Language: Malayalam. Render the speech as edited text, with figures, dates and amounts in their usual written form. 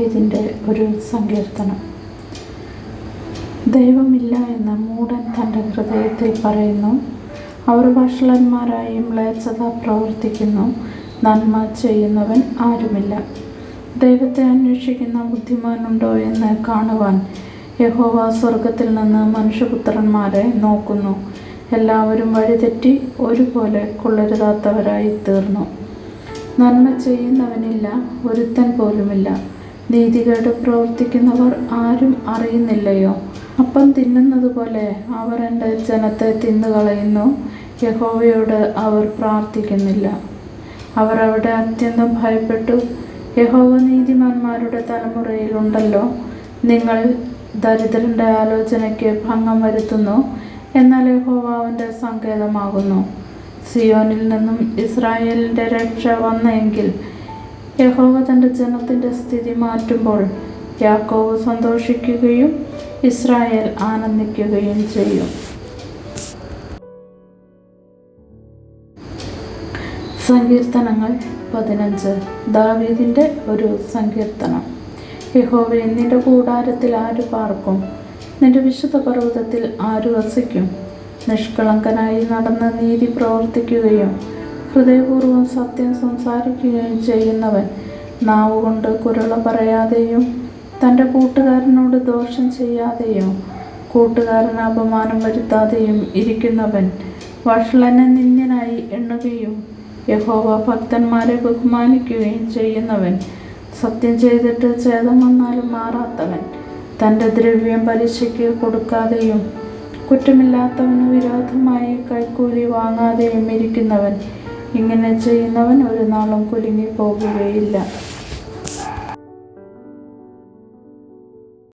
ദാവീദിൻ്റെ ഒരു സങ്കീർത്തനം. ദൈവമില്ല എന്ന് മൂഢൻ തൻ്റെ ഹൃദയത്തിൽ പറയുന്നു. അവർ വഷളന്മാരായി മ്ലേച്ഛത പ്രവർത്തിക്കുന്നു. നന്മ ചെയ്യുന്നവൻ ആരുമില്ല. ദൈവത്തെ അന്വേഷിക്കുന്ന ബുദ്ധിമാനുണ്ടോ എന്ന് കാണുവാൻ യഹോവ സ്വർഗത്തിൽ നിന്ന് മനുഷ്യപുത്രന്മാരെ നോക്കുന്നു. എല്ലാവരും വഴിതെറ്റി ഒരുപോലെ കൊള്ളരുതാത്തവരായി തീർന്നു. നന്മ ചെയ്യുന്നവനില്ല, ഒരുത്തൻ പോലുമില്ല. നീതികേട് പ്രവർത്തിക്കുന്നവർ ആരും അറിയുന്നില്ലയോ? അപ്പം തിന്നുന്നത് പോലെ അവർ എൻ്റെ ജനത്തെ തിന്നുകളയുന്നു. യഹോവയോട് അവർ പ്രാർത്ഥിക്കുന്നില്ല. അവർ അവിടെ അത്യന്തം ഭയപ്പെട്ടു. യഹോവ നീതിമാന്മാരുടെ തലമുറയിലുണ്ടല്ലോ. നിങ്ങൾ ദരിദ്രൻ്റെ ആലോചനയ്ക്ക് ഭംഗം വരുത്തുന്നു. എന്നാൽ യഹോവ അവൻ്റെ സങ്കേതമാകുന്നു. സിയോനിൽ നിന്നും ഇസ്രായേലിൻ്റെ രക്ഷ വന്നെങ്കിൽ യഹോവ തൻ്റെ ജനത്തിൻ്റെ സ്ഥിതി മാറ്റുമ്പോൾ യാക്കോബ് സന്തോഷിക്കുകയും ഇസ്രായേൽ ആനന്ദിക്കുകയും ചെയ്യും. സങ്കീർത്തനങ്ങൾ 15. ദാവീദിൻ്റെ ഒരു സങ്കീർത്തനം. യഹോവേ, നിന്റെ കൂടാരത്തിൽ ആര് പാർക്കും? നിന്റെ വിശുദ്ധ പർവ്വതത്തിൽ ആര് വസിക്കും? നിഷ്കളങ്കനായി നടന്ന് നീതി പ്രവർത്തിക്കുകയും ഹൃദയപൂർവ്വം സത്യം സംസാരിക്കുകയും ചെയ്യുന്നവൻ നാവുകൊണ്ട് കുരള പറയാതെയും തൻ്റെ കൂട്ടുകാരനോട് ദോഷം ചെയ്യാതെയും കൂട്ടുകാരന് അപമാനം വരുത്താതെയും ഇരിക്കുന്നവൻ വഷളനെ നിന്ദ്യനായി എണ്ണുകയും യഹോവ ഭക്തന്മാരെ ബഹുമാനിക്കുകയും ചെയ്യുന്നവൻ സത്യം ചെയ്തിട്ട് ഛേദം വന്നാലും മാറാത്തവൻ തൻ്റെ ദ്രവ്യം പലിശയ്ക്ക് കൊടുക്കാതെയും കുറ്റമില്ലാത്തവന് വിരോധമായി കൈക്കൂലി വാങ്ങാതെയും ഇരിക്കുന്നവൻ. ഇങ്ങനെ ചെയ്യുന്നവൻ ഒരു നാളും കുലുങ്ങി പോകുകയില്ല.